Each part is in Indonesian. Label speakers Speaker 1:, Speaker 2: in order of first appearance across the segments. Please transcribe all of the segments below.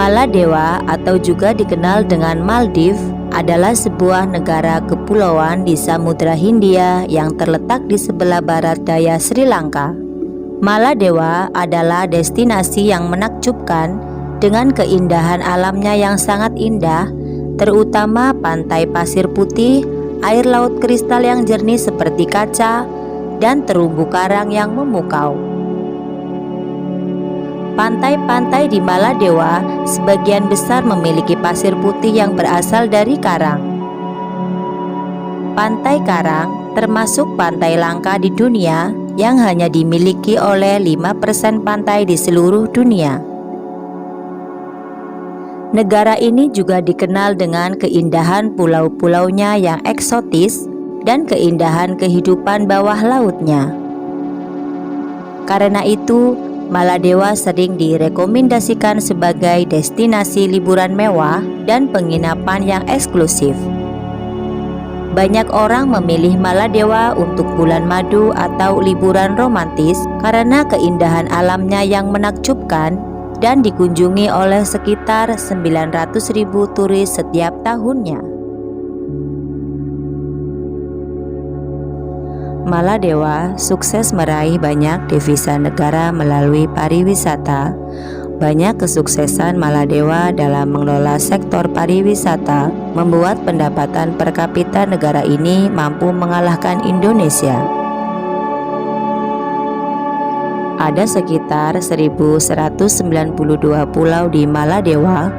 Speaker 1: Maladewa atau juga dikenal dengan Maldives adalah sebuah negara kepulauan di Samudra Hindia yang terletak di sebelah barat daya Sri Lanka. Maladewa adalah destinasi yang menakjubkan dengan keindahan alamnya yang sangat indah, terutama pantai pasir putih, air laut kristal yang jernih seperti kaca, dan terumbu karang yang memukau. Pantai-pantai di Maladewa sebagian besar memiliki pasir putih yang berasal dari karang. Pantai karang termasuk pantai langka di dunia yang hanya dimiliki oleh 5% pantai di seluruh dunia. Negara ini juga dikenal dengan keindahan pulau-pulaunya yang eksotis dan keindahan kehidupan bawah lautnya. Karena itu, Maladewa sering direkomendasikan sebagai destinasi liburan mewah dan penginapan yang eksklusif. Banyak orang memilih Maladewa untuk bulan madu atau liburan romantis karena keindahan alamnya yang menakjubkan dan dikunjungi oleh sekitar 900.000 turis setiap tahunnya. Maladewa sukses meraih banyak devisa negara melalui pariwisata. Banyak kesuksesan Maladewa dalam mengelola sektor pariwisata membuat pendapatan per kapita negara ini mampu mengalahkan Indonesia. Ada sekitar 1.192 pulau di Maladewa,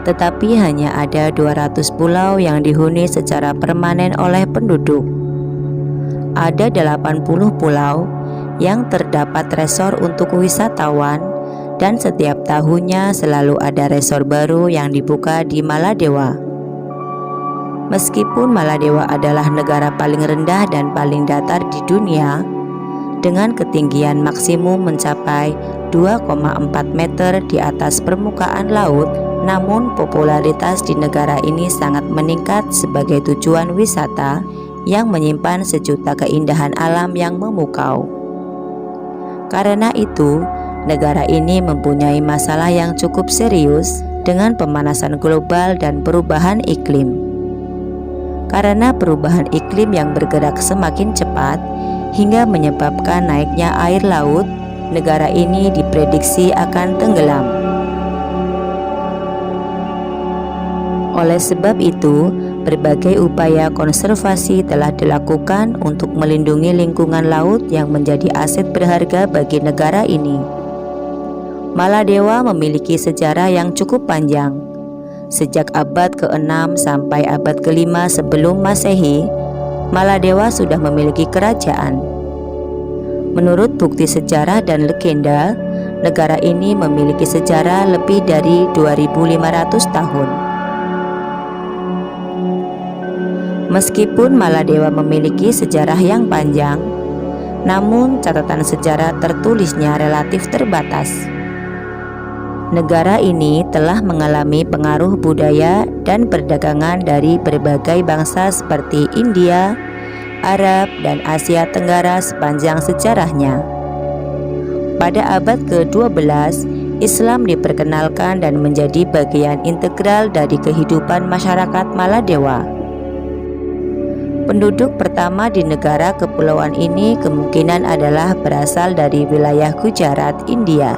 Speaker 1: tetapi hanya ada 200 pulau yang dihuni secara permanen oleh penduduk. Ada 80 pulau yang terdapat resor untuk wisatawan, dan setiap tahunnya selalu ada resor baru yang dibuka di Maladewa. Meskipun Maladewa adalah negara paling rendah dan paling datar di dunia, dengan ketinggian maksimum mencapai 2,4 meter di atas permukaan laut, namun popularitas di negara ini sangat meningkat sebagai tujuan wisata yang menyimpan sejuta keindahan alam yang memukau. Karena itu, negara ini mempunyai masalah yang cukup serius dengan pemanasan global dan perubahan iklim. Karena perubahan iklim yang bergerak semakin cepat hingga menyebabkan naiknya air laut, negara ini diprediksi akan tenggelam. Oleh sebab itu, berbagai upaya konservasi telah dilakukan untuk melindungi lingkungan laut yang menjadi aset berharga bagi negara ini. Maladewa memiliki sejarah yang cukup panjang. Sejak abad ke-6 sampai abad ke-5 sebelum Masehi, Maladewa sudah memiliki kerajaan. Menurut bukti sejarah dan legenda, negara ini memiliki sejarah lebih dari 2.500 tahun. Meskipun Maladewa memiliki sejarah yang panjang, namun catatan sejarah tertulisnya relatif terbatas. Negara ini telah mengalami pengaruh budaya dan perdagangan dari berbagai bangsa seperti India, Arab, dan Asia Tenggara sepanjang sejarahnya. Pada abad ke-12, Islam diperkenalkan dan menjadi bagian integral dari kehidupan masyarakat Maladewa. Penduduk pertama di negara kepulauan ini kemungkinan adalah berasal dari wilayah Gujarat, India.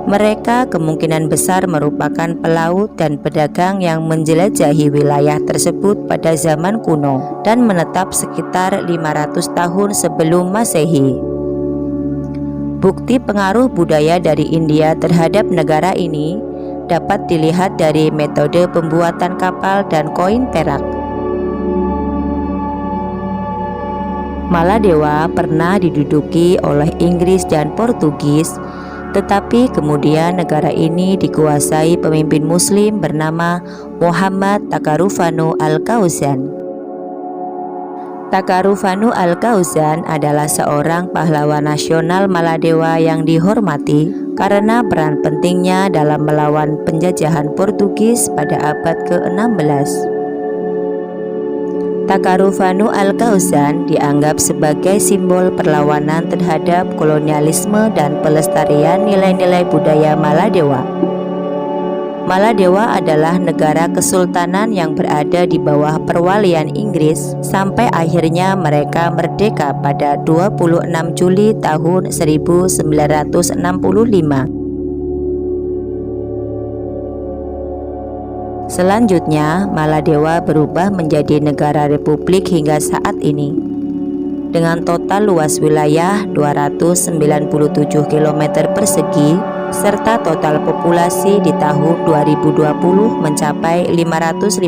Speaker 1: Mereka kemungkinan besar merupakan pelaut dan pedagang yang menjelajahi wilayah tersebut pada zaman kuno dan menetap sekitar 500 tahun sebelum Masehi. Bukti pengaruh budaya dari India terhadap negara ini dapat dilihat dari metode pembuatan kapal dan koin perak. Maladewa pernah diduduki oleh Inggris dan Portugis, tetapi kemudian negara ini dikuasai pemimpin Muslim bernama Muhammad Takarufanu Al-Kausan. Takarufanu Al-Kausan adalah seorang pahlawan nasional Maladewa yang dihormati karena peran pentingnya dalam melawan penjajahan Portugis pada abad ke-16. Takarufanu Al-Kausan dianggap sebagai simbol perlawanan terhadap kolonialisme dan pelestarian nilai-nilai budaya Maladewa. Maladewa adalah negara kesultanan yang berada di bawah perwalian Inggris sampai akhirnya mereka merdeka pada 26 Juli tahun 1965. Selanjutnya, Maladewa berubah menjadi negara republik hingga saat ini. Dengan total luas wilayah 297 km persegi serta total populasi di tahun 2020 mencapai 550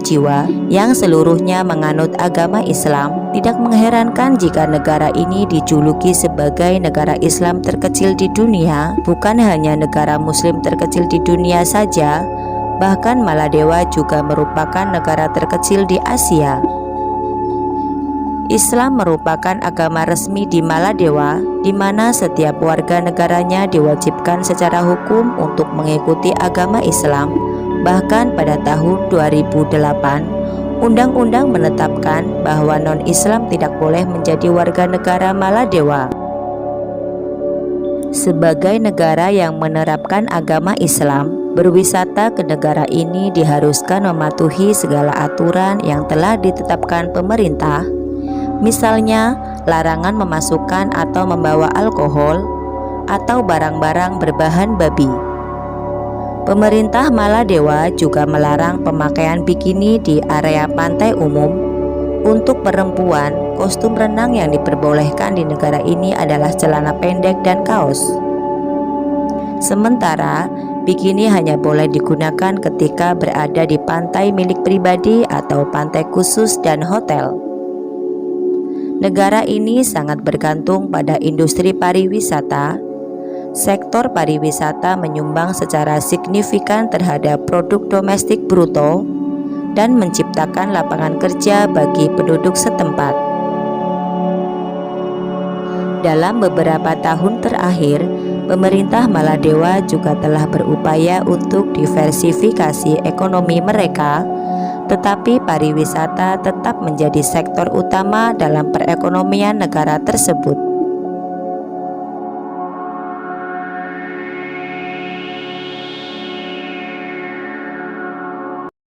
Speaker 1: jiwa yang seluruhnya menganut agama Islam, tidak mengherankan jika negara ini dijuluki sebagai negara Islam terkecil di dunia. Bukan hanya negara muslim terkecil di dunia saja, bahkan Maladewa juga merupakan negara terkecil di Asia. Islam merupakan agama resmi di Maladewa, di mana setiap warga negaranya diwajibkan secara hukum untuk mengikuti agama Islam. Bahkan pada tahun 2008, undang-undang menetapkan bahwa non-Islam tidak boleh menjadi warga negara Maladewa. Sebagai negara yang menerapkan agama Islam, berwisata ke negara ini diharuskan mematuhi segala aturan yang telah ditetapkan pemerintah. Misalnya, larangan memasukkan atau membawa alkohol atau barang-barang berbahan babi. Pemerintah Maladewa juga melarang pemakaian bikini di area pantai umum. Untuk perempuan, kostum renang yang diperbolehkan di negara ini adalah celana pendek dan kaos. Sementara, bikini hanya boleh digunakan ketika berada di pantai milik pribadi atau pantai khusus dan hotel. Negara ini sangat bergantung pada industri pariwisata. Sektor pariwisata menyumbang secara signifikan terhadap produk domestik bruto dan menciptakan lapangan kerja bagi penduduk setempat. Dalam beberapa tahun terakhir, pemerintah Maladewa juga telah berupaya untuk diversifikasi ekonomi mereka, tetapi pariwisata tetap menjadi sektor utama dalam perekonomian negara tersebut.